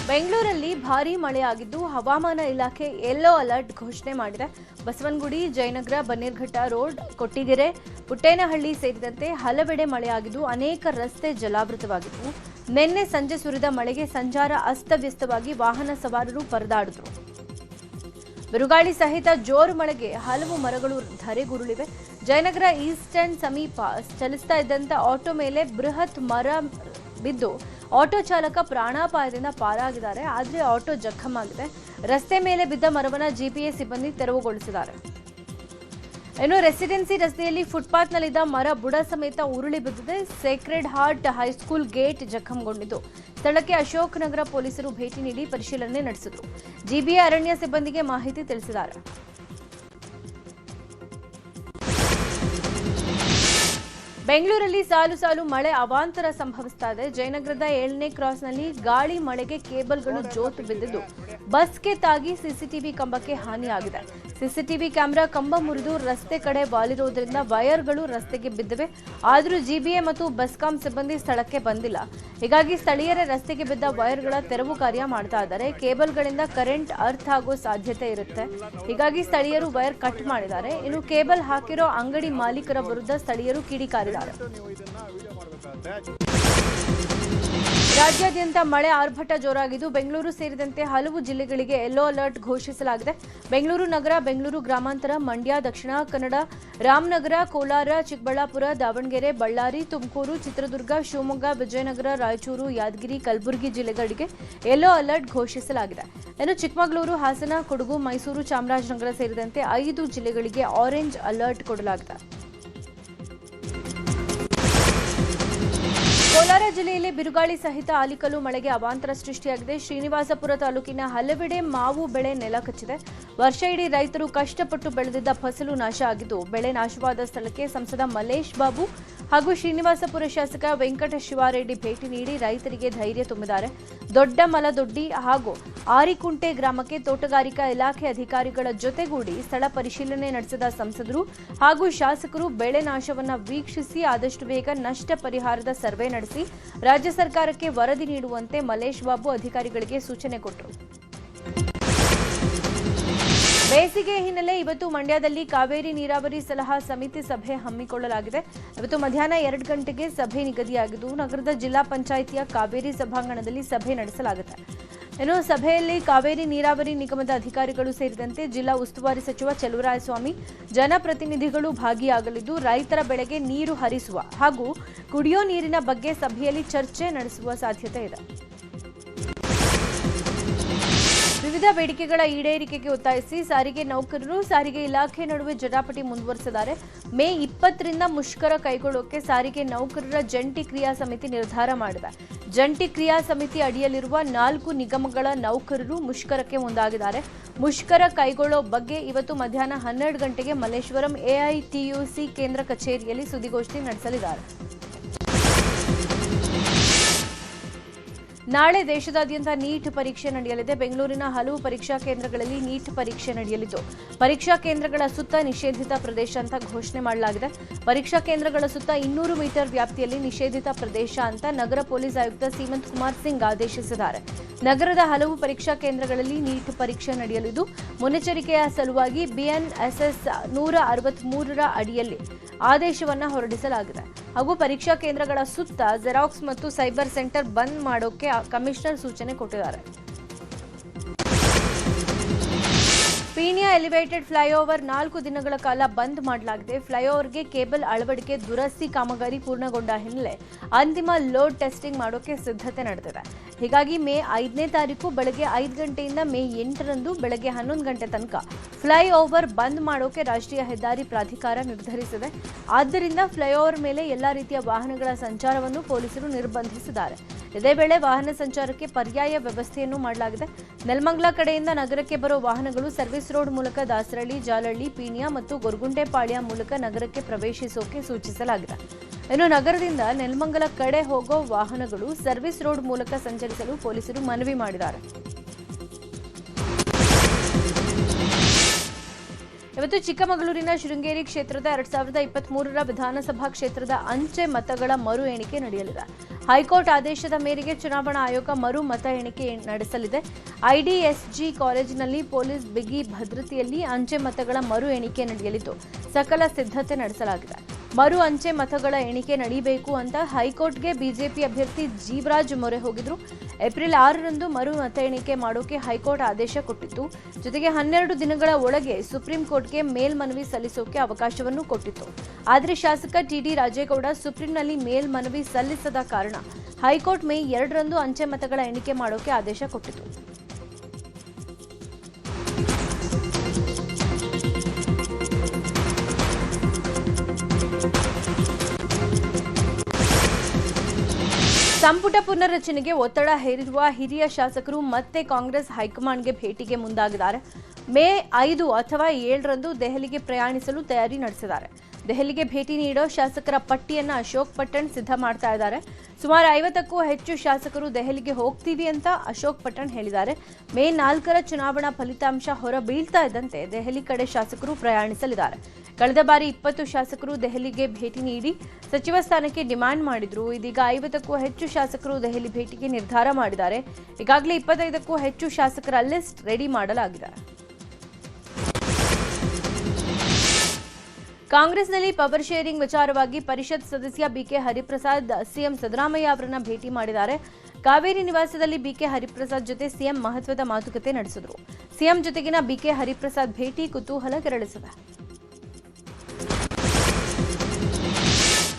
ಬೆಂಗಳೂರಲ್ಲಿ ಭಾರೀ ಮಳೆಯಾಗಿದ್ದು ಹವಾಮಾನ ಇಲಾಖೆ ಯೆಲ್ಲೋ ಅಲರ್ಟ್ ಘೋಷಣೆ ಮಾಡಿದೆ. ಬಸವನಗುಡಿ, ಜಯನಗರ, ಬನ್ನೇರ್ಘಟ್ಟ ರೋಡ್, ಕೊಟ್ಟಿಗೆರೆ, ಪುಟ್ಟೇನಹಳ್ಳಿ ಸೇರಿದಂತೆ ಹಲವೆಡೆ ಮಳೆಯಾಗಿದ್ದು ಅನೇಕ ರಸ್ತೆ ಜಲಾವೃತವಾಗಿದ್ದವು. ನಿನ್ನೆ ಸಂಜೆ ಸುರಿದ ಮಳೆಗೆ ಸಂಚಾರ ಅಸ್ತವ್ಯಸ್ತವಾಗಿ ವಾಹನ ಸವಾರರು ಪರದಾಡಿದರು. ಬಿರುಗಾಳಿ ಸಹಿತ ಜೋರು ಮಳೆಗೆ ಹಲವು ಮರಗಳು ಧರೆಗುರುಳಿವೆ. ಜಯನಗರ ಈಸ್ಟ್ ಎಂಡ್ ಸಮೀಪ ಚಲಿಸ್ತಾ ಇದ್ದಂಥ ಆಟೋ ಮೇಲೆ ಬೃಹತ್ ಮರ ಬಿದ್ದು ಆಟೋ ಚಾಲಕ ಪ್ರಾಣಾಪಾಯದಿಂದ ಪಾರಾಗಿದ್ದಾರೆ. ಆದರೆ ಆಟೋ ಜಖಮಾಗಿದೆ. ರಸ್ತೆ ಮೇಲೆ ಬಿದ್ದ ಮರವನ್ನು ಜಿಪಿಎಸ್ ಸಿಬ್ಬಂದಿ ತೆರವುಗೊಳಿಸಿದ್ದಾರೆ. ಇನ್ನು ರೆಸಿಡೆನ್ಸಿ ರಸ್ತೆಯಲ್ಲಿ ಫುಟ್ಪಾತ್ನಲ್ಲಿದ್ದ ಮರ ಬುಡ ಸಮೇತ ಉರುಳಿ ಬಿದ್ದಿದೆ. ಸೇಕ್ರೆಡ್ ಹಾರ್ಟ್ ಹೈಸ್ಕೂಲ್ ಗೇಟ್ ಜಖಂಗೊಂಡಿದ್ದು ಸ್ಥಳಕ್ಕೆ ಅಶೋಕ್ ನಗರ ಪೊಲೀಸರು ಭೇಟಿ ನೀಡಿ ಪರಿಶೀಲನೆ ನಡೆಸಿದರು. ಜಿಬಿಎ ಅರಣ್ಯ ಸಿಬ್ಬಂದಿಗೆ ಮಾಹಿತಿ ತಿಳಿಸಿದ್ದಾರೆ. ಬೆಂಗಳೂರಲ್ಲಿ ಸಾಲು ಸಾಲು ಮಳೆ ಅವಾಂತರ ಸಂಭವಿಸ್ತಾ ಇದೆ. ಜಯನಗರದ 7ನೇ ಕ್ರಾಸ್ನಲ್ಲಿ ಗಾಳಿ ಮಳೆಗೆ ಕೇಬಲ್ಗಳು ಜೋತು ಬಿದ್ದಿದ್ದು ಬಸ್ಗೆ ತಾಗಿ ಸಿಸಿಟಿವಿ ಕಂಬಕ್ಕೆ ಹಾನಿಯಾಗಿದೆ. ಸಿಸಿಟಿವಿ ಕ್ಯಾಮೆರಾ ಕಂಬ ಮುರಿದು ರಸ್ತೆ ಕಡೆ ವಾಲಿರೋದ್ರಿಂದ ವೈರ್ಗಳು ರಸ್ತೆಗೆ ಬಿದ್ದಿವೆ. ಆದರೂ ಜಿಬಿಎ ಮತ್ತು ಬೆಸ್ಕಾಂ ಸಿಬ್ಬಂದಿ ಸ್ಥಳಕ್ಕೆ ಬಂದಿಲ್ಲ. ಹೀಗಾಗಿ ಸ್ಥಳೀಯರೇ ರಸ್ತೆಗೆ ಬಿದ್ದ ವೈರ್ಗಳ ತೆರವು ಕಾರ್ಯ ಮಾಡ್ತಾ ಇದ್ದಾರೆ. ಕೇಬಲ್ಗಳಿಂದ ಕರೆಂಟ್ ಅರ್ತ್ ಆಗೋ ಸಾಧ್ಯತೆ ಇರುತ್ತೆ. ಹೀಗಾಗಿ ಸ್ಥಳೀಯರು ವೈರ್ ಕಟ್ ಮಾಡಿದ್ದಾರೆ. ಇನ್ನು ಕೇಬಲ್ ಹಾಕಿರೋ ಅಂಗಡಿ ಮಾಲೀಕರ ವಿರುದ್ಧ ಸ್ಥಳೀಯರು ಕಿಡಿಕಾರಿದ್ದಾರೆ. ರಾಜ್ಯಾದ್ಯಂತ ಮಳೆ ಆರ್ಭಟ ಜೋರಾಗಿದ್ದು ಬೆಂಗಳೂರು ಸೇರಿದಂತೆ ಹಲವು ಜಿಲ್ಲೆಗಳಿಗೆ ಯೆಲ್ಲೋ ಅಲರ್ಟ್ ಘೋಷಿಸಲಾಗಿದೆ. ಬೆಂಗಳೂರು ನಗರ, ಬೆಂಗಳೂರು ಗ್ರಾಮಾಂತರ, ಮಂಡ್ಯ, ದಕ್ಷಿಣ ಕನ್ನಡ, ರಾಮನಗರ, ಕೋಲಾರ, ಚಿಕ್ಕಬಳ್ಳಾಪುರ, ದಾವಣಗೆರೆ, ಬಳ್ಳಾರಿ, ತುಮಕೂರು, ಚಿತ್ರದುರ್ಗ, ಶಿವಮೊಗ್ಗ, ವಿಜಯನಗರ, ರಾಯಚೂರು, ಯಾದಗಿರಿ, ಕಲಬುರಗಿ ಜಿಲ್ಲೆಗಳಿಗೆ ಯೆಲ್ಲೋ ಅಲರ್ಟ್ ಘೋಷಿಸಲಾಗಿದೆ. ಇನ್ನು ಚಿಕ್ಕಮಗಳೂರು, ಹಾಸನ, ಕೊಡಗು, ಮೈಸೂರು, ಚಾಮರಾಜನಗರ ಸೇರಿದಂತೆ 5 ಜಿಲ್ಲೆಗಳಿಗೆ ಆರೆಂಜ್ ಅಲರ್ಟ್ ಕೊಡಲಾಗಿದೆ. ಕೋಲಾರ ಜಿಲ್ಲೆಯಲ್ಲಿ ಬಿರುಗಾಳಿ ಸಹಿತ ಆಲಿಕಲ್ಲು ಮಳೆಗೆ ಅವಾಂತರ ಸೃಷ್ಟಿಯಾಗಿದೆ. ಶ್ರೀನಿವಾಸಪುರ ತಾಲೂಕಿನ ಹಲವೆಡೆ ಮಾವು ಬೆಳೆ ನೆಲಕಚ್ಚಿದೆ. ವರ್ಷ ಇಡೀ ರೈತರು ಕಷ್ಟಪಟ್ಟು ಬೆಳೆದಿದ್ದ ಫಸಲು ನಾಶ ಆಗಿದ್ದು ಬೆಳೆ ನಾಶವಾದ ಸ್ಥಳಕ್ಕೆ ಸಂಸದ ಮಲ್ಲೇಶ್ ಬಾಬು ಹಾಗೂ ಶ್ರೀನಿವಾಸಪುರ ಶಾಸಕ ವೆಂಕಟ ಶಿವಾರೆಡ್ಡಿ ಭೇಟಿ ನೀಡಿ ರೈತರಿಗೆ ಧೈರ್ಯ ತುಂಬಿದ್ದಾರೆ. ದೊಡ್ಡ ಮಲದೊಡ್ಡಿ ಹಾಗೂ ಆರಿಕುಂಟೆ ಗ್ರಾಮಕ್ಕೆ ತೋಟಗಾರಿಕಾ ಇಲಾಖೆ ಅಧಿಕಾರಿಗಳ ಜೊತೆಗೂಡಿ ಸ್ಥಳ ಪರಿಶೀಲನೆ ನಡೆಸಿದ ಸಂಸದರು ಹಾಗೂ ಶಾಸಕರು ಬೆಳೆ ನಾಶವನ್ನು ವೀಕ್ಷಿಸಿ ಆದಷ್ಟು ಬೇಗ ನಷ್ಟ ಪರಿಹಾರದ ಸರ್ವೆ ನಡೆಸಿ ರಾಜ್ಯ ಸರ್ಕಾರಕ್ಕೆ ವರದಿ ನೀಡುವಂತೆ ಮಲ್ಲೇಶ್ ಬಾಬು ಅಧಿಕಾರಿಗಳಿಗೆ ಸೂಚನೆ ಕೊಟ್ಟರು. ಬೇಸಿಗೆ ಹಿನ್ನೆಲೆ ಇವತ್ತು ಮಂಡ್ಯದಲ್ಲಿ ಕಾವೇರಿ ನೀರಾವರಿ ಸಲಹಾ ಸಮಿತಿ ಸಭೆ ಹಮ್ಮಿಕೊಳ್ಳಲಾಗಿದೆ. ಇವತ್ತು ಮಧ್ಯಾಹ್ನ 2 ಗಂಟೆಗೆ ಸಭೆ ನಿಗದಿಯಾಗಿದ್ದು ನಗರದ ಜಿಲ್ಲಾ ಪಂಚಾಯಿತಿಯ ಕಾವೇರಿ ಸಭಾಂಗಣದಲ್ಲಿ ಸಭೆ ನಡೆಸಲಾಗುತ್ತೆ. ಇನ್ನು ಸಭೆಯಲ್ಲಿ ಕಾವೇರಿ ನೀರಾವರಿ ನಿಗಮದ ಅಧಿಕಾರಿಗಳು ಸೇರಿದಂತೆ ಜಿಲ್ಲಾ ಉಸ್ತುವಾರಿ ಸಚಿವ ಚಲುವರಾಯಸ್ವಾಮಿ, ಜನಪ್ರತಿನಿಧಿಗಳು ಭಾಗಿಯಾಗಲಿದ್ದು ರೈತರ ಬೆಳೆಗೆ ನೀರು ಹರಿಸುವ ಹಾಗೂ ಕುಡಿಯೋ ನೀರಿನ ಬಗ್ಗೆ ಸಭೆಯಲ್ಲಿ ಚರ್ಚೆ ನಡೆಸುವ ಸಾಧ್ಯತೆ ಇದೆ. ವಿವಿಧ ಬೇಡಿಕೆಗಳ ಈಡೇರಿಕೆಗೆ ಒತ್ತಾಯಿಸಿ ಸಾರಿಗೆ ನೌಕರರು ಸಾರಿಗೆ ಇಲಾಖೆ ನಡುವೆ ಜಟಾಪಟಿ ಮುಂದುವರೆಸಿದ್ದಾರೆ. ಮೇ 20ರಿಂದ ಮುಷ್ಕರ ಕೈಗೊಳ್ಳೋಕೆ ಸಾರಿಗೆ ನೌಕರರ ಜಂಟಿ ಕ್ರಿಯಾ ಸಮಿತಿ ನಿರ್ಧಾರ ಮಾಡಿದೆ. ಜಂಟಿ ಕ್ರಿಯಾ ಸಮಿತಿ ಅಡಿಯಲ್ಲಿರುವ 4 ನಿಗಮಗಳ ನೌಕರರು ಮುಷ್ಕರಕ್ಕೆ ಮುಂದಾಗಿದ್ದಾರೆ. ಮುಷ್ಕರ ಕೈಗೊಳ್ಳೋ ಬಗ್ಗೆ ಇವತ್ತು ಮಧ್ಯಾಹ್ನ 12 ಗಂಟೆಗೆ ಮಲ್ಲೇಶ್ವರಂ ಎಐಟಿಯುಸಿ ಕೇಂದ್ರ ಕಚೇರಿಯಲ್ಲಿ ಸುದ್ದಿಗೋಷ್ಠಿ ನಡೆಸಲಿದ್ದಾರೆ. ನಾಳೆ ದೇಶದಾದ್ಯಂತ ನೀಟ್ ಪರೀಕ್ಷೆ ನಡೆಯಲಿದೆ. ಬೆಂಗಳೂರಿನ ಹಲವು ಪರೀಕ್ಷಾ ಕೇಂದ್ರಗಳಲ್ಲಿ ನೀಟ್ ಪರೀಕ್ಷೆ ನಡೆಯಲಿದ್ದು ಪರೀಕ್ಷಾ ಕೇಂದ್ರಗಳ ಸುತ್ತ ನಿಷೇಧಿತ ಪ್ರದೇಶ ಅಂತ ಘೋಷಣೆ ಮಾಡಲಾಗಿದೆ. ಪರೀಕ್ಷಾ ಕೇಂದ್ರಗಳ ಸುತ್ತ 200 ಮೀಟರ್ ವ್ಯಾಪ್ತಿಯಲ್ಲಿ ನಿಷೇಧಿತ ಪ್ರದೇಶ ಅಂತ ನಗರ ಪೊಲೀಸ್ ಆಯುಕ್ತ ಸೀಮಂತ್ ಕುಮಾರ್ ಸಿಂಗ್ ಆದೇಶಿಸಿದ್ದಾರೆ. ನಗರದ ಹಲವು ಪರೀಕ್ಷಾ ಕೇಂದ್ರಗಳಲ್ಲಿ ನೀಟ್ ಪರೀಕ್ಷೆ ನಡೆಯಲಿದ್ದು ಮುನ್ನೆಚ್ಚರಿಕೆಯ ಸಲುವಾಗಿ ಬಿಎನ್ಎಸ್ಎಸ್ 163ರ ಅಡಿಯಲ್ಲಿ ಆದೇಶವನ್ನು ಹೊರಡಿಸಲಾಗಿದೆ ಹಾಗೂ ಪರೀಕ್ಷಾ ಕೇಂದ್ರಗಳ ಸುತ್ತ ಜೆರಾಕ್ಸ್ ಮತ್ತು ಸೈಬರ್ ಸೆಂಟರ್ ಬಂದ್ ಮಾಡೋಕೆ ಕಮಿಷನರ್ ಸೂಚನೆ ಕೊಟ್ಟಿದ್ದಾರೆ. ಪೀಣ್ಯ ಎಲಿವೇಟೆಡ್ ಫ್ಲೈಓವರ್ 4 ದಿನಗಳ ಕಾಲ ಬಂದ್ ಮಾಡಲಾಗಿದೆ. ಫ್ಲೈಓವರ್ಗೆ ಕೇಬಲ್ ಅಳವಡಿಕೆ ದುರಸ್ತಿ ಕಾಮಗಾರಿ ಪೂರ್ಣಗೊಂಡ ಹಿನ್ನೆಲೆ ಅಂತಿಮ ಲೋಡ್ ಟೆಸ್ಟಿಂಗ್ ಮಾಡೋಕೆ ಸಿದ್ಧತೆ ನಡೆದಿದೆ. ಹೀಗಾಗಿ ಮೇ 5ನೇ ತಾರೀಕು ಬೆಳಗ್ಗೆ 5 ಗಂಟೆಯಿಂದ ಮೇ 8ರಂದು ಬೆಳಗ್ಗೆ 11 ಗಂಟೆ ತನಕ ಫ್ಲೈಓವರ್ ಬಂದ್ ಮಾಡೋಕೆ ರಾಷ್ಟ್ರೀಯ ಹೆದ್ದಾರಿ ಪ್ರಾಧಿಕಾರ ನಿರ್ಧರಿಸಿದೆ. ಆದ್ದರಿಂದ ಫ್ಲೈಓವರ್ ಮೇಲೆ ಎಲ್ಲಾ ರೀತಿಯ ವಾಹನಗಳ ಸಂಚಾರವನ್ನು ಪೊಲೀಸರು ನಿರ್ಬಂಧಿಸಿದ್ದಾರೆ. ಇದೇ ವೇಳೆ ವಾಹನ ಸಂಚಾರಕ್ಕೆ ಪರ್ಯಾಯ ವ್ಯವಸ್ಥೆಯನ್ನು ಮಾಡಲಾಗಿದೆ. ನೆಲಮಂಗಲ ಕಡೆಯಿಂದ ನಗರಕ್ಕೆ ಬರೋ ವಾಹನಗಳು ಸರ್ವಿಸ್ ರೋಡ್ ಮೂಲಕ ದಾಸರಳ್ಳಿ, ಜಾಲಹಳ್ಳಿ, ಪೀಣ್ಯ ಮತ್ತು ಗೊರಗುಂಟೆಪಾಳ್ಯ ಮೂಲಕ ನಗರಕ್ಕೆ ಪ್ರವೇಶಿಸೋಕೆ ಸೂಚಿಸಲಾಗಿದೆ. ಇನ್ನು ನಗರದಿಂದ ನೆಲಮಂಗಲ ಕಡೆ ಹೋಗೋ ವಾಹನಗಳು ಸರ್ವಿಸ್ ರೋಡ್ ಮೂಲಕ ಸಂಚರಿಸಲು ಪೊಲೀಸರು ಮನವಿ ಮಾಡಿದ್ದಾರೆ. ಇವತ್ತು ಚಿಕ್ಕಮಗಳೂರಿನ ಶೃಂಗೇರಿ ಕ್ಷೇತ್ರದ 2023ರ ವಿಧಾನಸಭಾ ಕ್ಷೇತ್ರದ ಅಂಚೆ ಮತಗಳ ಮರು ಎಣಿಕೆ ನಡೆಯಲಿದೆ. ಹೈಕೋರ್ಟ್ ಆದೇಶದ ಮೇರೆಗೆ ಚುನಾವಣಾ ಆಯೋಗ ಮರು ಮತ ಎಣಿಕೆ ನಡೆಸಲಿದೆ. ಐಡಿಎಸ್ಜಿ ಕಾಲೇಜಿನಲ್ಲಿ ಪೊಲೀಸ್ ಬಿಗಿ ಭದ್ರತೆಯಲ್ಲಿ ಅಂಚೆ ಮತಗಳ ಮರು ಎಣಿಕೆ ನಡೆಯಲಿದ್ದು ಸಕಲ ಸಿದ್ಧತೆ ನಡೆಸಲಾಗಿದೆ. ಮರು ಅಂಚೆ ಮತಗಳ ಎಣಿಕೆ ನಡೆಯಬೇಕು ಅಂತ ಹೈಕೋರ್ಟ್ಗೆ ಬಿಜೆಪಿ ಅಭ್ಯರ್ಥಿ ಜೀವರಾಜ್ ಮೊರೆ ಹೋಗಿದ್ರು. ಏಪ್ರಿಲ್ 6ರಂದು ಮರು ಮತ ಎಣಿಕೆ ಮಾಡೋಕೆ ಹೈಕೋರ್ಟ್ ಆದೇಶ ಕೊಟ್ಟಿತ್ತು. ಜೊತೆಗೆ 12 ದಿನಗಳ ಒಳಗೆ ಸುಪ್ರೀಂ ಕೋರ್ಟ್ಗೆ ಮೇಲ್ಮನವಿ ಸಲ್ಲಿಸೋಕೆ ಅವಕಾಶವನ್ನು ಕೊಟ್ಟಿತ್ತು. ಆದರೆ ಶಾಸಕ ಟಿಡಿ ರಾಜೇಗೌಡ ಸುಪ್ರೀಂನಲ್ಲಿ ಮೇಲ್ಮನವಿ ಸಲ್ಲಿಸದ ಕಾರಣ ಹೈಕೋರ್ಟ್ ಮೇ 2ರಂದು ಅಂಚೆ ಮತಗಳ ಎಣಿಕೆ ಮಾಡೋಕೆ ಆದೇಶ ಕೊಟ್ಟಿತ್ತು. ಸಂಪುಟ ಪುನರ್ರಚನೆಗೆ ಒತ್ತಡ ಹೇರಿರುವ ಹಿರಿಯ ಶಾಸಕರು ಮತ್ತೆ ಕಾಂಗ್ರೆಸ್ ಹೈಕಮಾಂಡ್ಗೆ ಭೇಟಿಗೆ ಮುಂದಾಗಿದ್ದಾರೆ. ಮೇ 5 ಅಥವಾ 7ರಂದು ದೆಹಲಿಗೆ ಪ್ರಯಾಣಿಸಲು ತಯಾರಿ ನಡೆಸಿದ್ದಾರೆ. ದೆಹಲಿಗೆ ಭೇಟಿ ನೀಡೋ ಶಾಸಕರ ಪಟ್ಟಿಯನ್ನು ಅಶೋಕ್ ಪಟ್ಟಣ್ ಸಿದ್ಧ ಮಾಡ್ತಾ ಇದ್ದಾರೆ. ಸುಮಾರು 50ಕ್ಕೂ ಹೆಚ್ಚು ಶಾಸಕರು ದೆಹಲಿಗೆ ಹೋಗ್ತೀವಿ ಅಂತ ಅಶೋಕ್ ಪಟ್ಟಣ್ ಹೇಳಿದ್ದಾರೆ. ಮೇ 4ರ ಚುನಾವಣಾ ಫಲಿತಾಂಶ ಹೊರಬೀಳ್ತಾ ಇದ್ದಂತೆ ದೆಹಲಿ ಕಡೆ ಶಾಸಕರು ಪ್ರಯಾಣಿಸಲಿದ್ದಾರೆ. ಕಳೆದ ಬಾರಿ 20 ಶಾಸಕರು ದೆಹಲಿಗೆ ಭೇಟಿ ನೀಡಿ ಸಚಿವ ಸ್ಥಾನಕ್ಕೆ ಡಿಮ್ಯಾಂಡ್ ಮಾಡಿದ್ರು. ಇದೀಗ 50ಕ್ಕೂ ಹೆಚ್ಚು ಶಾಸಕರು ದೆಹಲಿ ಭೇಟಿಗೆ ನಿರ್ಧಾರ ಮಾಡಿದ್ದಾರೆ. ಈಗಾಗಲೇ 25ಕ್ಕೂ ಹೆಚ್ಚು ಶಾಸಕರ ಲಿಸ್ಟ್ ರೆಡಿ ಮಾಡಲಾಗಿದೆ. ಕಾಂಗ್ರೆಸ್ನಲ್ಲಿ ಪವರ್ ಶೇರಿಂಗ್ ವಿಚಾರವಾಗಿ ಪರಿಷತ್ ಸದಸ್ಯ ಬಿಕೆ ಹರಿಪ್ರಸಾದ್ ಸಿಎಂ ಸಿದ್ದರಾಮಯ್ಯ ಅವರನ್ನ ಭೇಟಿ ಮಾಡಿದ್ದಾರೆ. ಕಾವೇರಿ ನಿವಾಸದಲ್ಲಿ ಬಿಕೆ ಹರಿಪ್ರಸಾದ್ ಜೊತೆ ಸಿಎಂ ಮಹತ್ವದ ಮಾತುಕತೆ ನಡೆಸಿದರು. ಸಿಎಂ ಜೊತೆಗಿನ ಬಿಕೆ ಹರಿಪ್ರಸಾದ್ ಭೇಟಿ ಕುತೂಹಲ ಕೆರಳಿಸಿದೆ.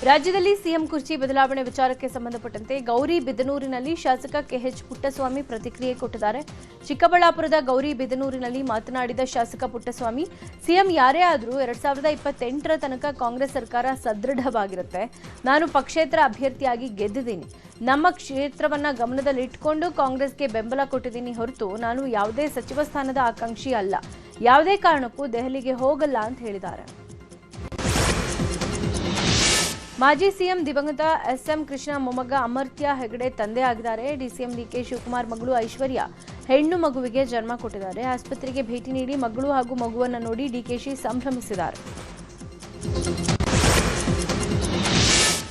ರಾಜ್ಯದಲ್ಲಿ ಸಿಎಂ ಕುರ್ಚಿ ಬದಲಾವಣೆ ವಿಚಾರಕ್ಕೆ ಸಂಬಂಧಪಟ್ಟಂತೆ ಗೌರಿಬಿದನೂರಿನಲ್ಲಿ ಶಾಸಕ ಕೆಎಚ್ ಪುಟ್ಟಸ್ವಾಮಿ ಪ್ರತಿಕ್ರಿಯೆ ಕೊಟ್ಟಿದ್ದಾರೆ. ಚಿಕ್ಕಬಳ್ಳಾಪುರದ ಗೌರಿಬಿದನೂರಿನಲ್ಲಿ ಮಾತನಾಡಿದ ಶಾಸಕ ಪುಟ್ಟಸ್ವಾಮಿ, ಸಿಎಂ ಯಾರೇ ಆದರೂ 2028ರ ತನಕ ಕಾಂಗ್ರೆಸ್ ಸರ್ಕಾರ ಸದೃಢವಾಗಿರುತ್ತೆ. ನಾನು ಪಕ್ಷೇತರ ಅಭ್ಯರ್ಥಿಯಾಗಿ ಗೆದ್ದಿದ್ದೀನಿ. ನಮ್ಮ ಕ್ಷೇತ್ರವನ್ನ ಗಮನದಲ್ಲಿಟ್ಟುಕೊಂಡು ಕಾಂಗ್ರೆಸ್ಗೆ ಬೆಂಬಲ ಕೊಟ್ಟಿದ್ದೀನಿ ಹೊರತು ನಾನು ಯಾವುದೇ ಸಚಿವ ಸ್ಥಾನದ ಆಕಾಂಕ್ಷಿ ಅಲ್ಲ. ಯಾವುದೇ ಕಾರಣಕ್ಕೂ ದೆಹಲಿಗೆ ಹೋಗಲ್ಲ ಅಂತ ಹೇಳಿದ್ದಾರೆ. ಮಾಜಿ ಸಿಎಂ ದಿವಂಗತ ಎಸ್ಎಂ ಕೃಷ್ಣ ಮೊಮ್ಮಗ ಅಮರ್ತ್ಯ ಹೆಗಡೆ ತಂದೆ ಆಗಿದ್ದಾರೆ. ಡಿಸಿಎಂ ಡಿಕೆ ಶಿವಕುಮಾರ್ ಮಗಳು ಐಶ್ವರ್ಯ ಹೆಣ್ಣು ಮಗುವಿಗೆ ಜನ್ಮ ಕೊಟ್ಟಿದ್ದಾರೆ. ಆಸ್ಪತ್ರೆಗೆ ಭೇಟಿ ನೀಡಿ ಮಗಳು ಹಾಗೂ ಮಗುವನ್ನು ನೋಡಿ ಡಿಕೆಶಿ ಸಂಭ್ರಮಿಸಿದ್ದಾರೆ.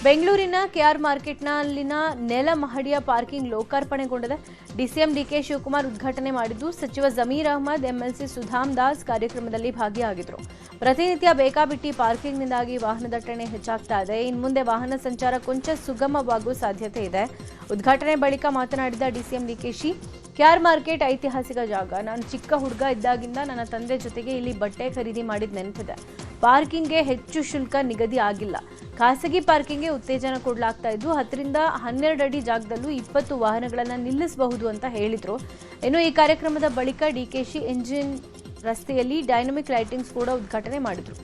ಬೆಂಗಳೂರಿನ ಕೆಆರ್ ಮಾರ್ಕೆಟ್ನಲ್ಲಿನ ನೆಲ ಮಹಡಿಯ ಪಾರ್ಕಿಂಗ್ ಲೋಕಾರ್ಪಣೆಗೊಂಡಿದೆ. ಡಿಸಿಎಂ ಡಿಕೆ ಶಿವಕುಮಾರ್ ಉದ್ಘಾಟನೆ ಮಾಡಿದ್ದು, ಸಚಿವ ಜಮೀರ್ ಅಹಮದ್, ಎಂಎಲ್ಸಿ ಸುಧಾಮ್ ದಾಸ್ ಕಾರ್ಯಕ್ರಮದಲ್ಲಿ ಭಾಗಿಯಾಗಿದ್ದರು. ಪ್ರತಿನಿತ್ಯ ಬೇಕಾಬಿಟ್ಟಿ ಪಾರ್ಕಿಂಗ್ನಿಂದಾಗಿ ವಾಹನ ದಟ್ಟಣೆ ಹೆಚ್ಚಾಗ್ತಾ ಇದೆ. ಇನ್ನು ಮುಂದೆ ವಾಹನ ಸಂಚಾರ ಕೊಂಚ ಸುಗಮವಾಗುವ ಸಾಧ್ಯತೆ ಇದೆ. ಉದ್ಘಾಟನೆ ಬಳಿಕ ಮಾತನಾಡಿದ ಡಿಸಿಎಂ ಡಿಕೆಶಿ, ಕೆಆರ್ ಮಾರ್ಕೆಟ್ ಐತಿಹಾಸಿಕ ಜಾಗ. ನಾನು ಚಿಕ್ಕ ಹುಡುಗ ಇದ್ದಾಗಿಂದ ನನ್ನ ತಂದೆ ಜೊತೆಗೆ ಇಲ್ಲಿ ಬಟ್ಟೆ ಖರೀದಿ ಮಾಡಿದ ನೆನಪಿದೆ. ಪಾರ್ಕಿಂಗ್ಗೆ ಹೆಚ್ಚು ಶುಲ್ಕ ನಿಗದಿ ಆಗಿಲ್ಲ. ಖಾಸಗಿ ಪಾರ್ಕಿಂಗ್ಗೆ ಉತ್ತೇಜನ ಕೊಡಲಾಗ್ತಾ ಇದ್ದು 10ರಿಂದ 12 ಅಡಿ ಜಾಗದಲ್ಲೂ 20 ವಾಹನಗಳನ್ನು ನಿಲ್ಲಿಸಬಹುದು ಅಂತ ಹೇಳಿದ್ರು. ಇನ್ನು ಈ ಕಾರ್ಯಕ್ರಮದ ಬಳಿಕ ಡಿಕೆಶಿ ಇಂಜಿನ್ ರಸ್ತೆಯಲ್ಲಿ ಡೈನಮಿಕ್ ಲೈಟಿಂಗ್ಸ್ ಕೂಡ ಉದ್ಘಾಟನೆ ಮಾಡಿದ್ರು.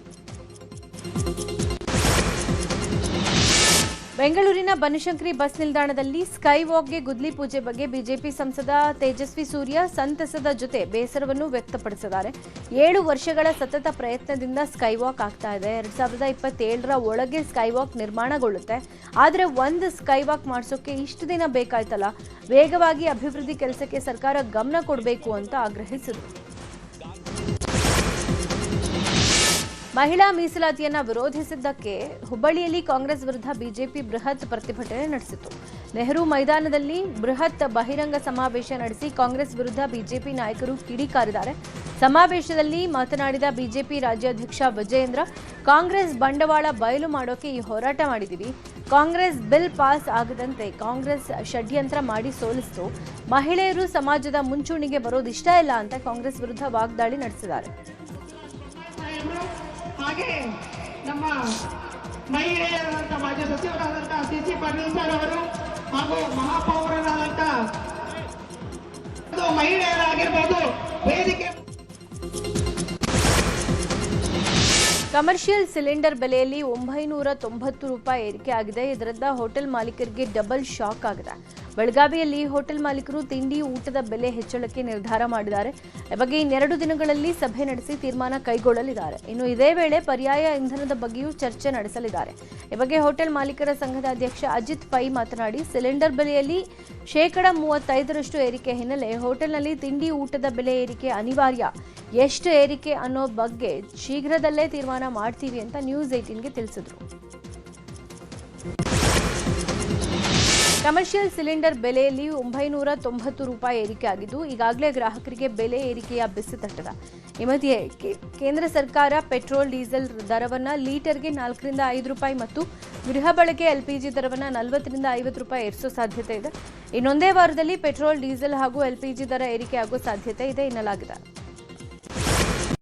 ಬೆಂಗಳೂರಿನ ಬನಶಂಕರಿ ಬಸ್ ನಿಲ್ದಾಣದಲ್ಲಿ ಸ್ಕೈ ವಾಕ್ಗೆ ಗುದ್ಲಿ ಪೂಜೆ ಬಗ್ಗೆ ಬಿಜೆಪಿ ಸಂಸದ ತೇಜಸ್ವಿ ಸೂರ್ಯ ಸಂತಸದ ಜೊತೆ ಬೇಸರವನ್ನು ವ್ಯಕ್ತಪಡಿಸಿದ್ದಾರೆ. 7 ವರ್ಷಗಳ ಸತತ ಪ್ರಯತ್ನದಿಂದ ಸ್ಕೈ ವಾಕ್ ಆಗ್ತಾ ಇದೆ. 2027ರ ಒಳಗೆ ಸ್ಕೈ ವಾಕ್ ನಿರ್ಮಾಣಗೊಳ್ಳುತ್ತೆ. ಆದರೆ ಒಂದು ಸ್ಕೈ ವಾಕ್ ಮಾಡಿಸೋಕೆ ಇಷ್ಟು ದಿನ ಬೇಕಾಯ್ತಲ್ಲ. ವೇಗವಾಗಿ ಅಭಿವೃದ್ಧಿ ಕೆಲಸಕ್ಕೆ ಸರ್ಕಾರ ಗಮನ ಕೊಡಬೇಕು ಅಂತ ಆಗ್ರಹಿಸಿದರು. ಮಹಿಳಾ ಮೀಸಲಾತಿಯನ್ನು ವಿರೋಧಿಸಿದ್ದಕ್ಕೆ ಹುಬ್ಬಳ್ಳಿಯಲ್ಲಿ ಕಾಂಗ್ರೆಸ್ ವಿರುದ್ಧ ಬಿಜೆಪಿ ಬೃಹತ್ ಪ್ರತಿಭಟನೆ ನಡೆಸಿತು. ನೆಹರು ಮೈದಾನದಲ್ಲಿ ಬೃಹತ್ ಬಹಿರಂಗ ಸಮಾವೇಶ ನಡೆಸಿ ಕಾಂಗ್ರೆಸ್ ವಿರುದ್ಧ ಬಿಜೆಪಿ ನಾಯಕರು ಕಿಡಿಕಾರಿದ್ದಾರೆ. ಸಮಾವೇಶದಲ್ಲಿ ಮಾತನಾಡಿದ ಬಿಜೆಪಿ ರಾಜ್ಯಾಧ್ಯಕ್ಷ ವಿಜಯೇಂದ್ರ, ಕಾಂಗ್ರೆಸ್ ಬಂಡವಾಳ ಬಯಲು ಮಾಡೋಕೆ ಈ ಹೋರಾಟ ಮಾಡಿದ್ದೀವಿ. ಕಾಂಗ್ರೆಸ್ ಬಿಲ್ ಪಾಸ್ ಆಗದಂತೆ ಕಾಂಗ್ರೆಸ್ ಷಡ್ಯಂತ್ರ ಮಾಡಿ ಸೋಲಿಸಿತು. ಮಹಿಳೆಯರು ಸಮಾಜದ ಮುಂಚೂಣಿಗೆ ಬರೋದಿಷ್ಟ ಇಲ್ಲ ಅಂತ ಕಾಂಗ್ರೆಸ್ ವಿರುದ್ಧ ವಾಗ್ದಾಳಿ ನಡೆಸಿದ್ದಾರೆ. ಹಾಗೆ ನಮ್ಮ ಮಹಿಳೆಯರಾದಂಥ ಮಾಜಿ ಸಚಿವರಾದಂಥ ಸಿಸಿ ಪರಮೇಶ್ವರ್ ಅವರು ಹಾಗೂ ಮಹಾಪೌರರಾದಂಥ ಮಹಿಳೆಯರಾಗಿರ್ಬೋದು ವೇದಿಕೆ. ಕಮರ್ಷಿಯಲ್ ಸಿಲಿಂಡರ್ ಬೆಲೆಯಲ್ಲಿ 990 ರೂಪಾಯಿ ಏರಿಕೆ ಆಗಿದೆ. ಇದರಿಂದ ಹೋಟೆಲ್ ಮಾಲೀಕರಿಗೆ ಡಬಲ್ ಶಾಕ್ ಆಗಿದೆ. ಬೆಳಗಾವಿಯಲ್ಲಿ ಹೋಟೆಲ್ ಮಾಲೀಕರು ತಿಂಡಿ ಊಟದ ಬೆಲೆ ಹೆಚ್ಚಳಕ್ಕೆ ನಿರ್ಧಾರ ಮಾಡಿದ್ದಾರೆ. ಈ ಬಗ್ಗೆ ಇನ್ನೆರಡು ದಿನಗಳಲ್ಲಿ ಸಭೆ ನಡೆಸಿ ತೀರ್ಮಾನ ಕೈಗೊಳ್ಳಲಿದ್ದಾರೆ. ಇನ್ನು ಇದೇ ವೇಳೆ ಪರ್ಯಾಯ ಇಂಧನದ ಬಗ್ಗೆಯೂ ಚರ್ಚೆ ನಡೆಸಲಿದ್ದಾರೆ. ಈ ಬಗ್ಗೆ ಹೋಟೆಲ್ ಮಾಲೀಕರ ಸಂಘದ ಅಧ್ಯಕ್ಷ ಅಜಿತ್ ಪೈ ಮಾತನಾಡಿ, ಸಿಲಿಂಡರ್ ಬೆಲೆಯಲ್ಲಿ 35% ಏರಿಕೆ ಹಿನ್ನೆಲೆ ಹೋಟೆಲ್ನಲ್ಲಿ ತಿಂಡಿ ಊಟದ ಬೆಲೆ ಏರಿಕೆ ಅನಿವಾರ್ಯ. ಎಷ್ಟು ಏರಿಕೆ ಅನ್ನೋ ಬಗ್ಗೆ ಶೀಘ್ರದಲ್ಲೇ ತೀರ್ಮಾನ ಮಾಡ್ತೀವಿ ಅಂತ ನ್ಯೂಸ್ 18ಗೆ ತಿಳಿಸಿದರು. ಕಮರ್ಷಿಯಲ್ ಸಿಲಿಂಡರ್ ಬೆಲೆಯಲ್ಲಿ 990 ರೂಪಾಯಿ ಏರಿಕೆ ಆಗಿದ್ದು, ಈಗಾಗಲೇ ಗ್ರಾಹಕರಿಗೆ ಬೆಲೆ ಏರಿಕೆಯ ಬಿಸಿ ತಟ್ಟದ. ಈ ಮಧ್ಯೆ ಕೇಂದ್ರ ಸರ್ಕಾರ ಪೆಟ್ರೋಲ್ ಡೀಸೆಲ್ ದರವನ್ನು ಲೀಟರ್ಗೆ 4 ರಿಂದ 5 ರೂಪಾಯಿ ಮತ್ತು ಗೃಹ ಬಳಕೆ ಎಲ್ಪಿಜಿ ದರವನ್ನು 40 ರಿಂದ 50 ರೂಪಾಯಿ ಏರಿಸೋ ಸಾಧ್ಯತೆ ಇದೆ. ಇನ್ನೊಂದೇ ವಾರದಲ್ಲಿ ಪೆಟ್ರೋಲ್ ಡೀಸೆಲ್ ಹಾಗೂ ಎಲ್ಪಿಜಿ ದರ ಏರಿಕೆಯಾಗುವ ಸಾಧ್ಯತೆ ಇದೆ ಎನ್ನಲಾಗಿದೆ.